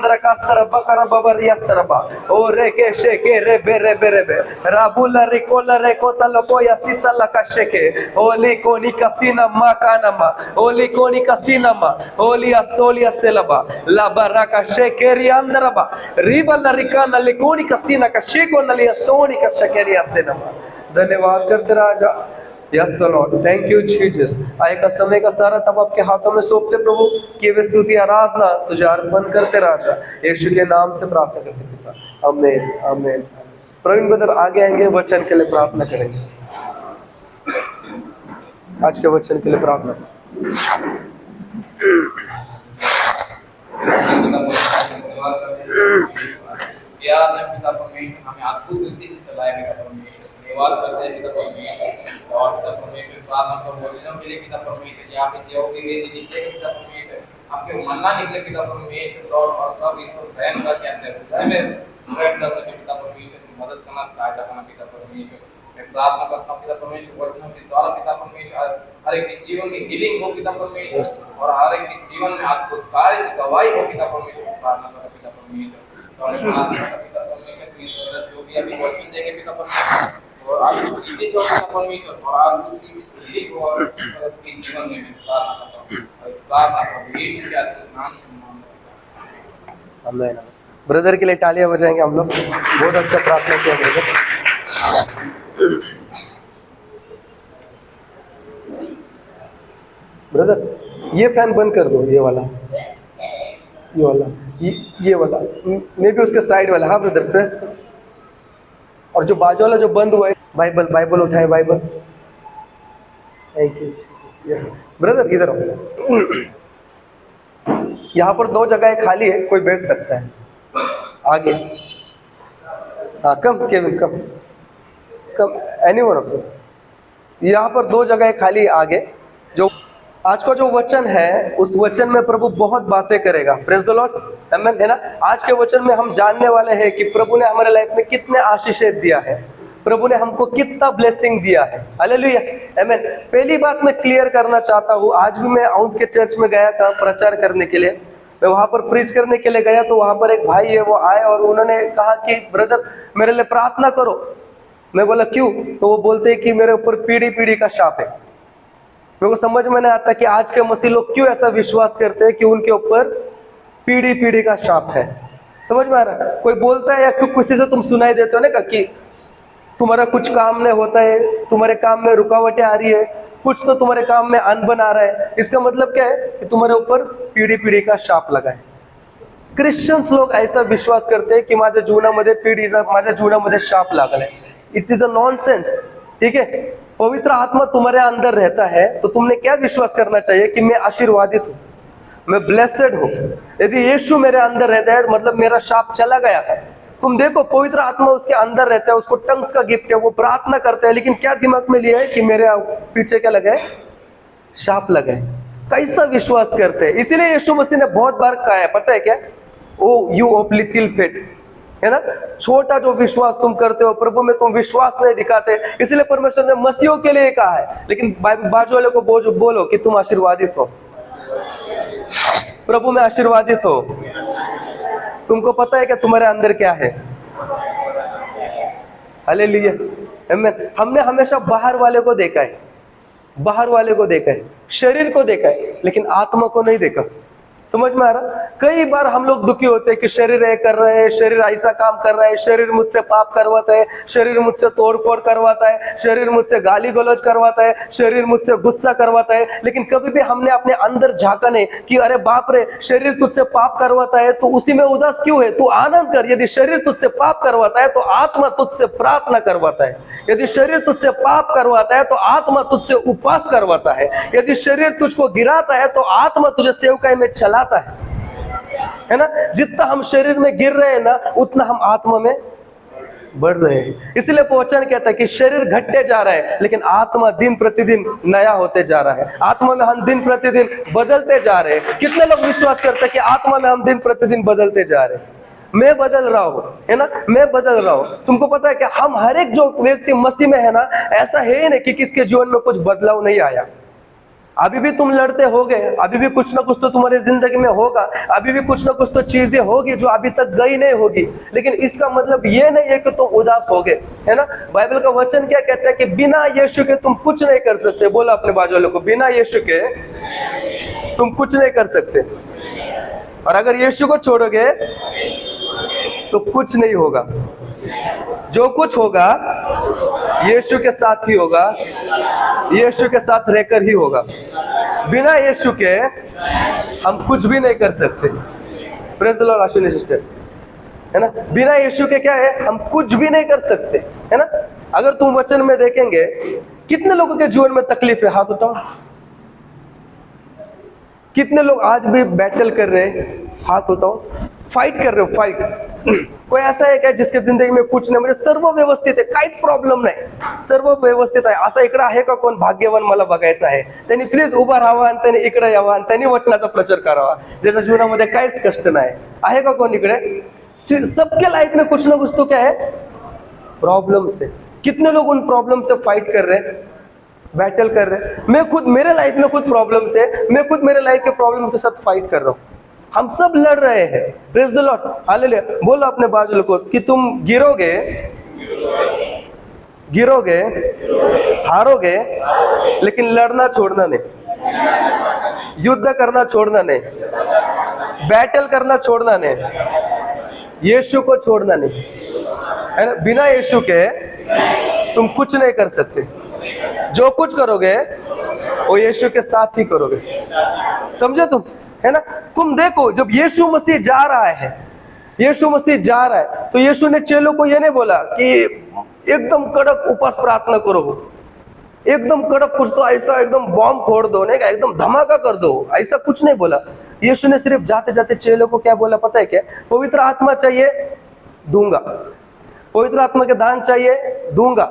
अंदर कास्तर बकर बबर यस्तरबा ओ रे के शेके रे बेरे बेरे बे राबुला रिकोला रे कोतल को यसिता लकशेके ओली कोनी कसीना माकानमा ओली कोनी कसीना मा ओली असोलिया सेलबा लबरा का शेकेरी अंदरबा रिबल रिकाना लिकोनी कसीना का शेको नलिया सोनी का शेकेरी सेनमा। धन्यवाद करते राजा। Yes lord, thank you Jesus. आय का समय का सारा तब आपके हाथों में सौंपते प्रभु, कि वे स्तुति आराधना तुझे अर्पण करते राजा, यीशु के नाम से प्रार्थना करते पिता, आमीन आमीन। प्रवीण ब्रदर आगे आएंगे, वचन के लिए प्रार्थना करेंगे। आज के वचन के लिए प्रार्थना। हमें अद्भुत रीति से चलाएगा धन्यवाद करते हैं पिता परमेश्वर। और पिता परमेश्वर प्रार्थना को वचनों के लिए पिता परमेश्वर, यहाँ पे जो भी वेदी नीचे पिता परमेश्वर आपके मन्ना निकले पिता परमेश्वर, और सब इसको ग्रहण करके अंदर हृदय में ग्रहण कर सके पिता परमेश्वर की मदद करना, सहायता करना पिता परमेश्वर। मैं प्रार्थना करता हूँ पिता परमेश्वर वचनों के द्वारा पिता परमेश्वर हर एक के जीवन में हीलिंग हो पिता परमेश्वर, और हर एक के जीवन में अद्भुत कार्य से गवाही हो पिता परमेश्वर। प्रार्थना करता पिता परमेश्वर, पिता परमेश्वर जो भी अभी वचन देंगे पिता परमेश्वर, और आप रीति से पिता परमेश्वर, और आप हीलिंग हो और आपके जीवन में प्रार्थना करता हूँ, प्रार्थना करता यीशु के नाम से मांगता हूँ, आमीन। ब्रदर के लिए तालियां बजाएंगे हम लोग, बहुत अच्छा प्रार्थना किया ब्रदर। ब्रदर ये फैन बंद कर दो, ये वाला ये वाला मे भी उसके साइड वाला। हाँ ब्रदर प्रेस, और जो बाजू वाला जो बंद हुआ है, बाइबल उठाए Bible. Thank you yes brother, इधर आओ। यहाँ पर 2 जगह खाली है, कोई बैठ सकता है आगे। हाँ come Kevin come anyone of you. यहाँ पर 2 जगह खाली आगे। जो आज का जो वचन है, उस वचन में प्रभु बहुत बातें करेगा। प्रेज द लॉर्ड, आमीन, है ना। आज के वचन में हम जानने वाले हैं कि प्रभु ने हमारे लाइफ में कितने आशीषें दिया है, प्रभु ने हमको कितना ब्लेसिंग दिया है। हालेलुया, आमीन। पहली बात मैं क्लियर करना चाहता हूँ, आज भी मैं आउंट के चर्च में गया था प्रचार करने के लिए। मैं वहाँ पर प्रीच करने के लिए गया, तो वहाँ पर एक भाई है, वो आए और उन्होंने कहा कि ब्रदर मेरे लिए प्रार्थना करो। मैं बोला क्यों? तो वो बोलते हैं कि मेरे ऊपर पीढ़ी का शाप है। मेरे को समझ में नहीं आता कि आज के मसीह लोग क्यों ऐसा विश्वास करते हैं कि उनके ऊपर पीढ़ी का शाप है। समझ में आ रहा है? कोई बोलता है या क्यों किसी से तुम सुनाई देते हो ना कि तुम्हारा कुछ काम नहीं होता है, तुम्हारे काम में रुकावटें आ रही है, कुछ तो तुम्हारे काम में अनबन आ रहा है। इसका मतलब क्या है? कि तुम्हारे ऊपर पीढ़ी का शाप लगा है। क्रिश्चियन्स लोग ऐसा विश्वास करते हैं कि माझ्या जीवनामध्ये पिढीचा, माझ्या जीवनामध्ये शाप लागलाय। It is a nonsense. ठीक है, पवित्र आत्मा तुम्हारे अंदर रहता है, तो तुमने क्या विश्वास करना चाहिए कि मैं आशीर्वादित हूँ, मैं ब्लेसेड हूँ। यदि यीशु मेरे अंदर रहता है, मतलब मेरा शाप चला गया। तुम देखो, पवित्र आत्मा उसके अंदर रहता है, उसको टंग्स का गिफ्ट है, वो प्रार्थना करता है, लेकिन क्या दिमाग में लिया है कि मेरे पीछे क्या लगा है? शाप लगा है। कैसा विश्वास करते हैं। इसीलिए यीशु मसीह ने बहुत बार कहा है, पता है क्या? ओ यू ऑफ लिटिल फेथ, है ना, छोटा जो विश्वास तुम करते हो, प्रभु में तुम विश्वास नहीं दिखाते। इसलिए परमेश्वर ने मसीहों के लिए कहा है। लेकिन बाजू वाले को बोलो कि तुम आशीर्वादित हो, प्रभु में आशीर्वादित हो। तुमको पता है क्या तुम्हारे अंदर क्या है? हालेलुया, आमीन। हमने हमेशा बाहर वाले को देखा है, बाहर वाले को देखा है, शरीर को देखा है, लेकिन आत्मा को नहीं देखा। समझ में आ रहा? कई बार हम लोग दुखी होते हैं कि शरीर ये कर रहे हैं, शरीर ऐसा काम कर रहा है, शरीर मुझसे पाप करवाता है, शरीर मुझसे तोड़फोड़ करवाता है, शरीर मुझसे गाली गलौज करवाता है, शरीर मुझसे गुस्सा करवाता है। लेकिन कभी भी हमने अपने अंदर झांका नहीं कि अरे बाप रे, शरीर तुझसे पाप करवाता है तो उसी में उदास क्यों है? तू आनंद कर। यदि शरीर तुझसे पाप करवाता है तो आत्मा तुझसे प्रार्थना करवाता है। यदि शरीर तुझसे पाप करवाता है तो आत्मा तुझसे उपवास करवाता है। यदि शरीर तुझको गिराता है तो आत्मा तुझे सेवकाई में चलाता है ना। जितना हम शरीर में गिर रहे हैं ना, उतना हम आत्मा में बढ़ रहे हैं। इसलिए वचन कहता है कि शरीर घटते जा रहा है, लेकिन आत्मा दिन प्रतिदिन नया होते जा रहा है। आत्मा में हम दिन प्रतिदिन बदलते जा रहे हैं। कितने लोग विश्वास करते हैं कि आत्मा में हम दिन प्रतिदिन बदलते जा रहे हैं? मैं बदल रहा हूँ, है ना, मैं बदल रहा हूँ। तुमको पता है कि हम हर एक जो व्यक्ति मसीह में है ना, ऐसा है नहीं कि किसके जीवन में कुछ बदलाव नहीं आया। अभी भी तुम लड़ते होगे, अभी भी कुछ ना कुछ तो तुम्हारी जिंदगी में होगा, अभी भी कुछ ना कुछ तो चीजें होगी जो अभी तक गई नहीं होगी, लेकिन इसका मतलब ये नहीं है कि तुम उदास होगे, है ना। बाइबल का वचन क्या कहता है कि बिना यीशु के तुम कुछ नहीं कर सकते। बोला अपने बाजू वालों को, बिना यीशु के तुम कुछ नहीं कर सकते, और अगर यीशु को छोड़ोगे तो कुछ नहीं होगा। जो कुछ होगा यीशु के साथ ही होगा, यीशु के साथ रहकर ही होगा। बिना यीशु के हम कुछ भी नहीं कर सकते। Praise the Lord Ashwini sister, है ना। बिना यीशु के क्या है, हम कुछ भी नहीं कर सकते, है ना। अगर तुम वचन में देखेंगे कितने लोगों के जीवन में तकलीफ है, हाथ उठाओ। कितने लोग आज भी बैटल कर रहे हैं, हाथ उठाओ। फाइट कर रहे हो, फाइट। कोई ऐसा है क्या जिसके जिंदगी में कुछ नाही, म्हणजे सर्व व्यवस्थित आहे, काहीच प्रॉब्लेम नाही, सर्व व्यवस्थित आहे, असा इकडे आहे का कोण भाग्यवान मला बघायचं आहे? त्यांनी प्लीज उभा राहावा आणि त्यांनी इकडे यावं आणि त्यांनी वचनाचा प्रचार करावा, ज्याच्या जीवनामध्ये काहीच कष्ट नाही। आहे का कोण इकडे? सबके लाइफ में कुछ ना कुछ तो क्या है, प्रॉब्लम से। कितने लोग उन प्रॉब्लम से फाइट कर रहे हैं, बैटल कर रहे हैं। मैं खुद, मेरे लाइफ में खुद प्रॉब्लम से, मैं खुद मेरे लाइफ के प्रॉब्लम के साथ फाइट कर रहा हूँ। हम सब लड़ रहे हैं। Praise the Lord, hallelujah. बोलो अपने बाजू को कि तुम गिरोगे, गिरोगे, हारोगे, लेकिन लड़ना छोड़ना नहीं, युद्ध करना छोड़ना नहीं, बैटल करना छोड़ना नहीं, यीशु को छोड़ना नहीं, है ना। बिना यीशु के तुम कुछ नहीं कर सकते। जो कुछ करोगे वो यीशु के साथ ही करोगे, समझे तुम, है ना। तुम देखो, जब यीशु मसीह जा रहा है, यीशु मसीह जा रहा है, तो यीशु ने चेलों को ये नहीं बोला कि एकदम कड़क उपवास प्रार्थना करो, एकदम कड़क कुछ तो ऐसा एकदम बॉम्ब फोड़ दो, नहीं, एकदम धमाका कर दो, ऐसा कुछ नहीं बोला। यीशु ने सिर्फ जाते जाते चेलों को क्या बोला पता है क्या? पवित्र आत्मा चाहिए, दूंगा। पवित्र आत्मा के दान चाहिए, दूंगा।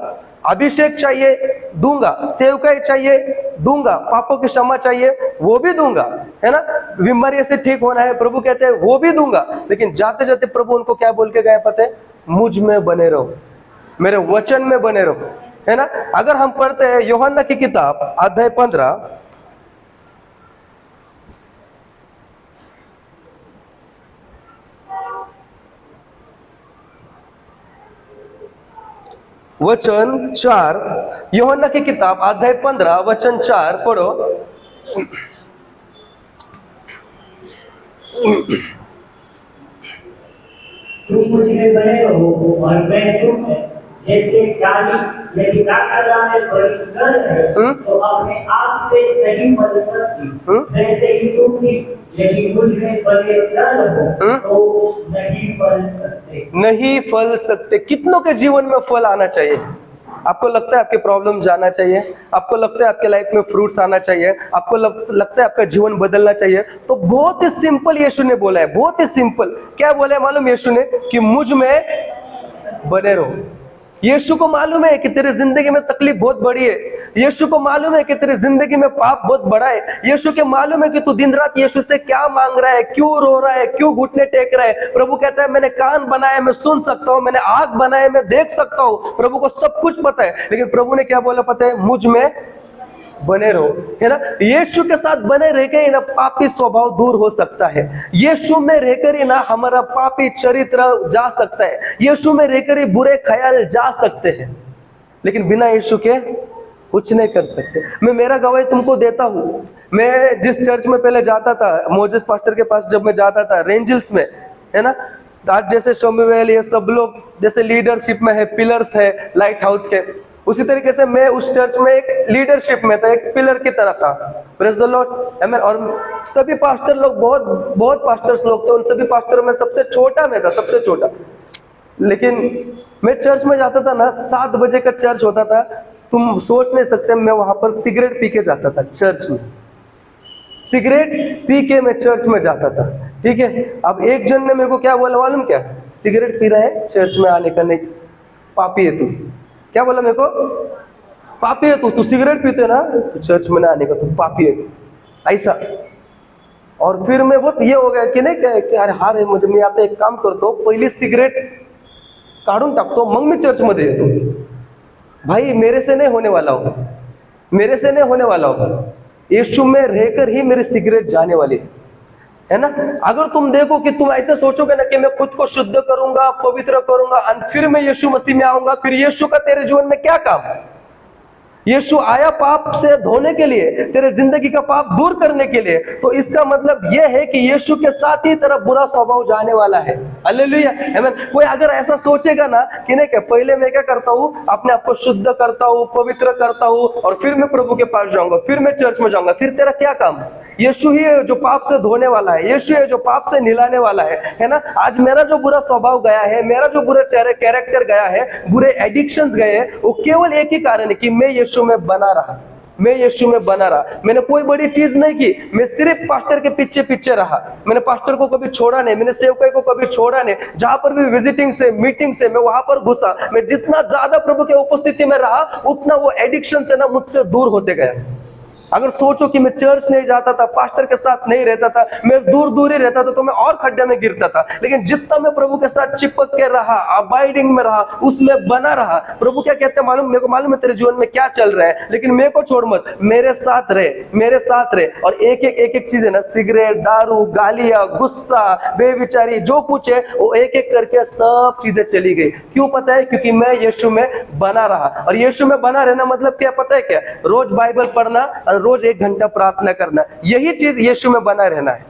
अभिषेक चाहिए, दूंगा। सेवकाई चाहिए, दूंगा। पापों की क्षमा चाहिए, वो भी दूंगा, है ना। बीमारी से ठीक होना है, प्रभु कहते हैं वो भी दूंगा। लेकिन जाते जाते प्रभु उनको क्या बोल के गए पता है? मुझ में बने रहो, मेरे वचन में बने रहो, है ना। अगर हम पढ़ते हैं यूहन्ना की किताब अध्याय 15, वचन 4, यूहन्ना की किताब अध्याय 15 वचन 4 पढ़ो। तुम मुझ में बने रहो और मैं तुम में, जैसे डाली यदि दाखला में बड़ी न रहे तो अपने आप से नहीं फल सकती, वैसे ही तुम भी यदि मुझ में बने न रहो तो नहीं फल सकते, नहीं फल सकते। कितनों के जीवन में फल आना चाहिए? आपको लगता है आपके प्रॉब्लम जाना चाहिए? आपको लगता है आपके लाइफ में फ्रूट्स आना चाहिए? आपको लगता है आपका जीवन बदलना चाहिए? तो बहुत ही सिंपल यीशु ने बोला है, बहुत ही सिंपल। क्या बोला है मालूम यीशु ने? कि मुझ में बने रहो। यीशु को मालूम है कि तेरी जिंदगी में तकलीफ बहुत बड़ी है, यीशु को मालूम है कि तेरी जिंदगी में पाप बहुत बड़ा है, यीशु के मालूम है कि तू दिन रात यीशु से क्या मांग रहा है, क्यों रो रहा है, क्यों घुटने टेक रहा है। प्रभु कहता है मैंने कान बनाए मैं सुन सकता हूँ, मैंने आंख बनाए मैं देख सकता हूँ। प्रभु को सब कुछ पता है, लेकिन प्रभु ने क्या बोला पता है? मुझ में बने रहो, है ना। यीशु के साथ बने रहकर ही ना पापी स्वभाव दूर हो सकता है। यीशु में रहकर ही ना हमारा पापी चरित्र जा सकता है। यीशु में रहकर ही बुरे ख्याल जा सकते हैं, लेकिन बिना यीशु के कुछ नहीं कर सकते। मैं मेरा गवाही तुमको देता हूँ। मैं जिस चर्च में पहले जाता था, मोजेस पास्टर के पास जब मैं जाता था रेंजल्स में, है ना, आज जैसे शम्युएल ये सब लोग जैसे लीडरशिप में है, पिलर्स है लाइट हाउस के, उसी तरीके से मैं उस चर्च में एक लीडरशिप में था, एक पिलर की तरह था। प्रेज़ द लॉर्ड, आमीन। और सभी पास्टर लोग, बहुत पास्टर्स लोग थे, उन सभी पास्टरों में सबसे छोटा मैं था, सबसे छोटा। लेकिन मैं चर्च में जाता था ना, 7 बजे का चर्च होता था, तुम सोच नहीं सकते मैं वहां पर सिगरेट पी के जाता था चर्च में, सिगरेट पी के मैं चर्च में जाता था, ठीक है। अब एक जन ने मेरे को क्या बोला मालूम क्या? सिगरेट पी रहा है, चर्च में आने का नहीं, पापी है तू। क्या बोला मेरे को? पापी है तू सिगरेट पीते है ना, तो चर्च में ना आने का, तू पापी है तू, ऐसा। और फिर मैं बहुत ये हो गया की नाही की अरे हा रे, म्हणजे मी आता एक काम करतो, पहिली सिगरेट काढून टाकतो, मग मी चर्च मध्ये येतो। भाई मेरे से नहीं होने वाला हो, मेरे से नहीं होने वाला हो, यीशु में रहकर ही मेरी सिगरेट जाने वाली है ना। अगर तुम देखो कि तुम ऐसे सोचोगे ना कि मैं खुद को शुद्ध करूंगा, पवित्र करूंगा और फिर मैं यीशु मसीह में आऊंगा, फिर यीशु का तेरे जीवन में क्या काम है? यीशु आया पाप से धोने के लिए, तेरे जिंदगी का पाप दूर करने के लिए। तो इसका मतलब यह है कि यीशु के साथ ही तेरा बुरा स्वभाव जाने वाला है। हालेलुया, आमीन। कोई अगर ऐसा सोचेगा ना कि नहीं, क्या पहले मैं क्या करता हूँ, अपने आप को शुद्ध करता हूँ, पवित्र करता हूँ और फिर मैं प्रभु के पास जाऊंगा, फिर मैं चर्च में जाऊंगा, फिर तेरा क्या काम? यीशु ही है जो पाप से धोने वाला है, यीशु है जो पाप से निलाने वाला है ना। आज मेरा जो बुरा स्वभाव गया है, मेरा जो बुरा कैरेक्टर गया है, बुरे एडिक्शंस गए, वो केवल एक ही कारण है कि मैं यीशु में बना रहा, मैं यीशु में बना रहा। मैंने कोई बड़ी चीज नहीं की, मैं सिर्फ पास्टर के पीछे पीछे रहा। मैंने पास्टर को कभी छोड़ा नहीं, मैंने सेवकाई को कभी छोड़ा नहीं। जहां पर भी विजिटिंग से, मीटिंग से मैं वहां पर घुसा। मैं जितना ज्यादा प्रभु के उपस्थिति में रहा, उतना वो एडिक्शन से ना मुझसे दूर होते गया। अगर सोचो कि मैं चर्च नहीं जाता था, पास्टर के साथ नहीं रहता था, मैं दूर दूर ही रहता था, तो मैं और खड्डे में गिरता था। लेकिन जितना मैं प्रभु के साथ चिपक के रहा, अबाइडिंग में रहा, उसमें बना रहा, प्रभु क्या कहते हैं मालूम? मेरे को मालूम है तेरे जीवन में क्या चल रहा है, लेकिन मेरे को छोड़ मत, मेरे साथ रहे, मेरे साथ रहे। और एक चीज है ना, सिगरेट, दारू, गालियां, गुस्सा, बेविचारी, जो कुछ है वो एक एक करके सब चीजें चली गई। क्यों पता है? क्योंकि मैं यीशु में बना रहा। और यीशु में बना रहना मतलब क्या पता है क्या? रोज बाइबल पढ़ना, रोज 1 घंटा प्रार्थना करना। यही चीज यीशु में बना रहना है,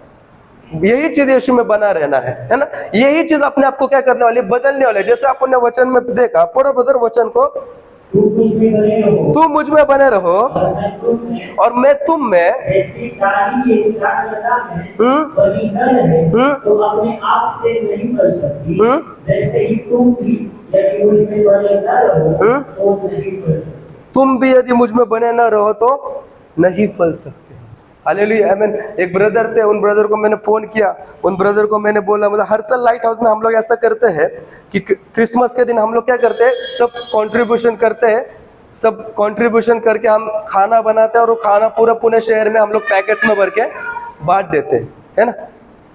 यही चीज यीशु में बना रहना है ना। यही चीज अपने आप को क्या करने वाली? बदलने वाले। जैसे आपने वचन में देखा, पढ़ो ब्रदर वचन को, तू मुझ में बने रहो और मैं तुम में। तो अपने आप से नहीं कर सकती, वैसे ही तुम भी यदि मुझ में बने न रहो तो नहीं कर सकते। तुम भी यदि मुझ में बने न रहो तो नहीं फल सकते। हालेलुया, आमीन। एक ब्रदर थे, उन ब्रदर को मैंने फोन किया, उन ब्रदर को मैंने बोला, मतलब हर साल लाइट हाउस में हम लोग ऐसा करते हैं कि क्रिसमस के दिन हम लोग क्या करते हैं, सब कंट्रीब्यूशन करते हैं, सब कंट्रीब्यूशन करके हम खाना बनाते हैं और वो खाना पूरा पुणे शहर में हम लोग पैकेट्स में भर के बांट देते हैं, है ना।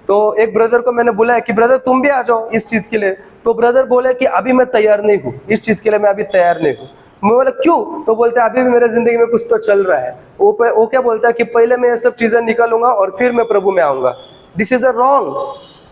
तो एक ब्रदर को मैंने बोला है कि ब्रदर तुम भी आ जाओ इस चीज के लिए। तो ब्रदर बोले कि अभी मैं तैयार नहीं हूँ, इस चीज के लिए मैं अभी तैयार नहीं हूँ। मैं बोला क्यों? तो बोलते हैं अभी भी मेरे जिंदगी में कुछ तो चल रहा है। वो क्या बोलता है कि पहले मैं ये सब चीजें निकालूंगा और फिर मैं प्रभु में आऊंगा। This is a wrong.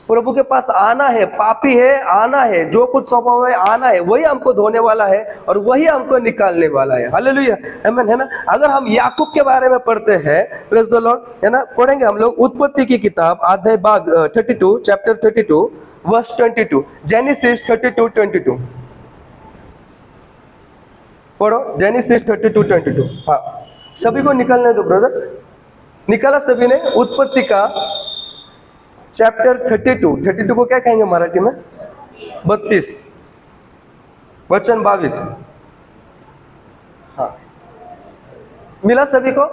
प्रभु के पास आना है, पापी है आना है, जो कुछ स्वभाव है आना है, वही हमको धोने वाला है और वही हमको निकालने वाला है। हालेलुया, आमीन, है ना। अगर हम याकूब के बारे में पढ़ते हैं, प्रेज द लॉर्ड, है ना, पढ़ेंगे हम लोग उत्पत्ति की किताब अध्याय 32 चैप्टर 32 वर्स 22, जेनेसिस 32:22 पढ़ो, जेनेसिस 32:22। हाँ, सभी को निकालने दो ब्रदर, निकाला सभी ने? उत्पत्ति का चैप्टर 32 को क्या कहेंगे मराठी में? 32 वचन 22। हाँ, मिला सभी को?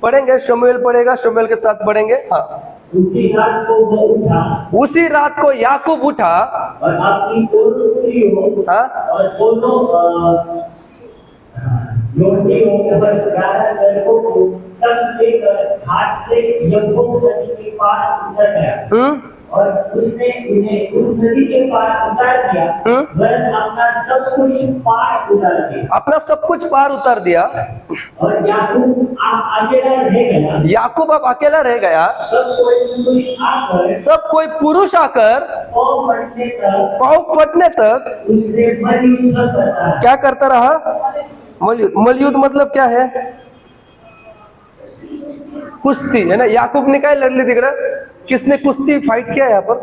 पढ़ेंगे, शमूएल पढ़ेगा, शमूएल के साथ पढ़ेंगे। हाँ, उसी रात को वो उठा, उसी रात को याकूब उठा और अपनी दोनों स्त्रियों, हाँ, और दोनों लोटियों और 11 लड़कों को सब लेकर घाट से यब्बोक नदी के पार उतर गया। और उसने उन्हें उस नदी के पार उतार दिया, वरन अपना सब कुछ पार उतार दिया, अपना सब कुछ पार उतार दिया। और याकूब आप अकेला रह गया, याकूब अब अकेला रह गया। तब कोई पुरुष आकर पाँव फटने तक उससे मलयुद्ध करता, क्या करता रहा? मलयुद्ध। मलयुद्ध मतलब क्या है? कुश्ती, है ना। याकूब ने क्या लड़ ली दिख रहा? किसने कुश्ती फाइट किया? यहाँ पर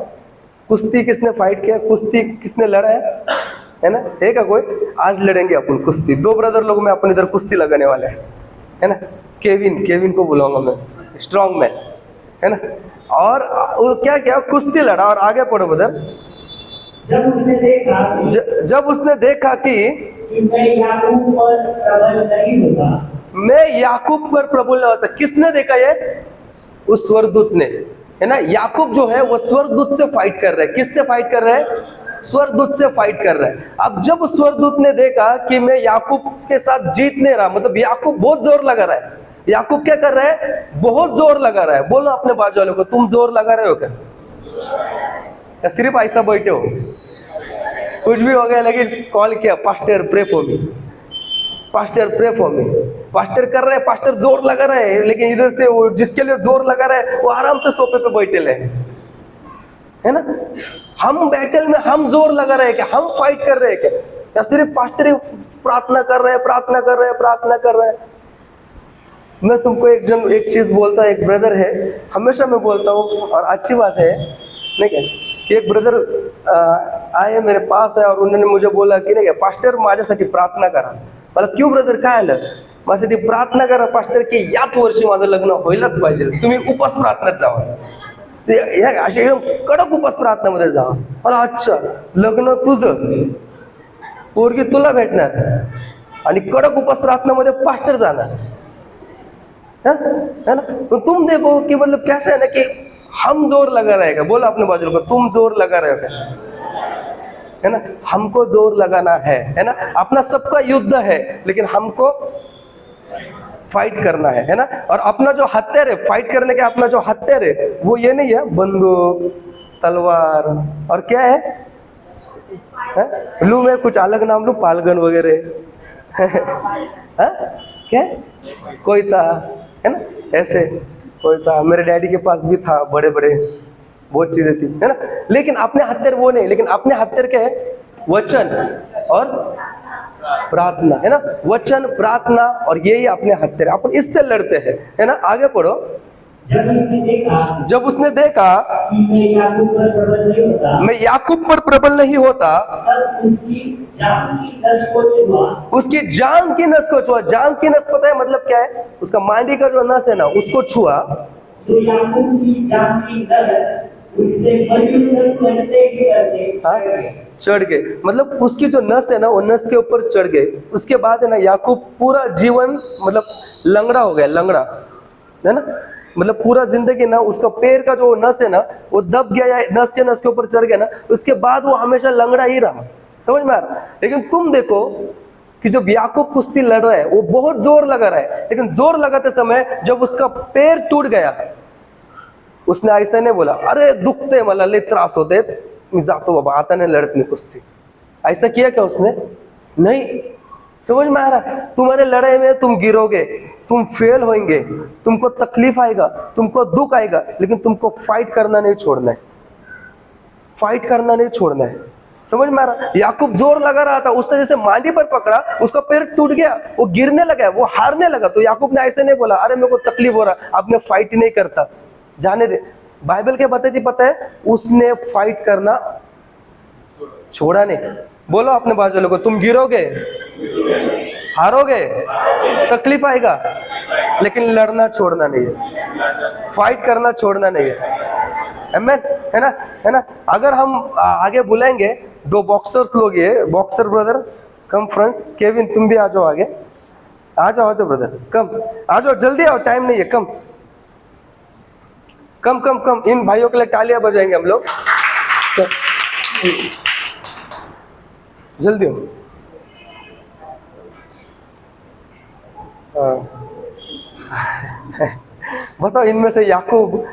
कुश्ती किसने फाइट किया? कुश्ती किसने लड़ा है ना? है क्या कोई? आज लड़ेंगे अपन कुश्ती। 2 ब्रदर लोग में अपन इधर कुश्ती लगाने वाले हैं, है ना। केविन को बुलाऊंगा मैं, स्ट्रॉन्ग मैन, है ना। और वो क्या क्या कुश्ती लड़ा। और आगे पढ़ो ब्रदर। जब उसने देखा कि मैं याकूब पर प्रबल नहीं होता, मैं याकूब पर प्रबल नहीं होता। किसने देखा? ये उस स्वर्गदूत ने, है ना। याकूब जो है वो स्वर्गदूत से फाइट कर रहा है। किससे फाइट कर रहा है? स्वर्गदूत से फाइट कर रहा है। अब जब उस स्वर्गदूत ने देखा कि मैं याकूब के साथ जीत नहीं रहा, मतलब याकूब बहुत जोर लगा रहा है। याकूब क्या कर रहा है? बहुत जोर लगा रहा है। बोलो अपने बाजू वालों को, तुम जोर लगा रहे हो क्या? या सिर्फ ऐसा बैठे हो? कुछ भी हो गया लेकिन कॉल किया, pastor pray for me, pastor pray for me, pastor कर रहे हैं, पास्टर जोर लगा रहे हैं, लेकिन इधर से वो जिसके लिए जोर लगा रहा है वो आराम से सोफे पे बैठे ले, है ना। हम बैटल में हम जोर लगा रहे हैं क्या, हम फाइट कर रहे हैं क्या, या सिर्फ पास्टर ही प्रार्थना कर रहे हैं, प्रार्थना कर रहे हैं, प्रार्थना कर रहे हैं। मैं तुमको एक चीज बोलता, एक ब्रदर है, हमेशा मैं बोलता हूँ और अच्छी बात है, नहीं क्या, कि एक ब्रदर आए मेरे पास है और उन्होंने मुझे बोला की नाही का पास्टर माझ्यासाठी प्रार्थना करा. मला क्यों ब्रदर काय आलं, माझ्यासाठी प्रार्थना करा पास्टर की याच वर्षी माझं लग्न व्हायलाच पाहिजे, तुम्ही उपास प्रार्थनेत जावा, असे एकदम कडक उपास प्रार्थनेमध्ये जावा. मला अच्छा, लग्न तुझं, पोरगी तुला भेटणार आणि कडक उपास प्रार्थनेमध्ये पास्टर जाणार, है ना. तो तुम देखो कि मतलब कैसा है ना कि हम जोर लगा रहे हैं, बोला अपने बाजू को, तुम जोर लगा रहे हो, है ना. हमको जोर लगाना है ना. अपना सबका युद्ध है, लेकिन हमको फाइट करना है ना. और अपना जो हथियार है फाइट करने का, अपना जो हथियार है वो ये नहीं है बंदूक तलवार और क्या है, लू मैं कुछ अलग नाम लू, पालगन वगैरह क्या कोयता, है ना, ऐसे कोयता. मेरे डैडी के पास भी था, बड़े बड़े बहुत चीजें थी, है ना. लेकिन अपने हथियार वो नहीं, लेकिन अपने हथियार क्या है, वचन और प्रार्थना, है ना. वचन प्रार्थना और यही अपने हथियार, अपन इससे लड़ते हैं, है ना. आगे पढ़ो. जब उसने देखा कि मैं याकूब पर प्रबल नहीं होता, मैं याकूब पर प्रबल नहीं होता, तब उसकी जान की नस को छुआ. उसकी जान की नस को छुआ. जान की नस पता है मतलब क्या है, उसका मांडी का जो नस है ना उसको छुआ. तो याकूब की जान की नस उससे मजबूत करते ही करते चढ़ गए. मतलब उसकी जो नस है ना वो नस के ऊपर चढ़ गए. उसके बाद है ना याकूब पूरा जीवन मतलब लंगड़ा हो गया, लंगड़ा, है ना. मतलब पूरा जिंदगी ना उसका पैर का जो नस है ना वो दब गया, या नस के ऊपर चढ़ गया ना, उसके बाद वो हमेशा लंगड़ा ही रहा. समझ में आ रहा. लेकिन तुम देखो कि जब याकूब कुश्ती लड़ रहा है वो बहुत जोर लगा रहा है, लेकिन जोर लगाते समय जब उसका पैर टूट गया, उसने ऐसा नहीं बोला अरे दुखते मला लय त्रास होते मी जातो बाबा, आता नहीं लड़त मी कुश्ती. ऐसा किया क्या उसने? नहीं. समझ में आ रहा. तुम्हारे लड़ाई में तुम गिरोगे, तुम फेल होंगे, तुमको तकलीफ आएगा, तुमको दुख आएगा, लेकिन तुमको फाइट करना नहीं छोड़ना है, फाइट करना नहीं छोड़ना है. समझ में आ रहा. याकूब जोर लगा रहा था, उसने जैसे मांडी पर पकड़ा, उसका पैर टूट गया, वो गिरने लगा, वो हारने लगा. तो याकूब ने ऐसे नहीं बोला अरे मेरे को तकलीफ हो रहा, अब मैं फाइट ही नहीं करता, जाने दे. बाइबल के बताती पता है, उसने फाइट करना छोड़ा नहीं. बोलो अपने बाजू वालों को, तुम गिरोगे, हारोगे, तकलीफ आएगा, लेकिन लड़ना छोड़ना नहीं है, फाइट करना छोड़ना नहीं है. आमीन, है ना, है ना. अगर हम आगे बुलाएंगे दो बॉक्सर्स लोग, ये बॉक्सर ब्रदर कम फ्रंट. केविन तुम भी आ जाओ आगे, आ जाओ ब्रदर, कम आ जाओ, जल्दी आओ, टाइम नहीं है. कम कम कम कम. इन भाइयों के लिए तालियां बजाएंगे हम लोग, जल्दी हो. बताओ इनमें से याकूब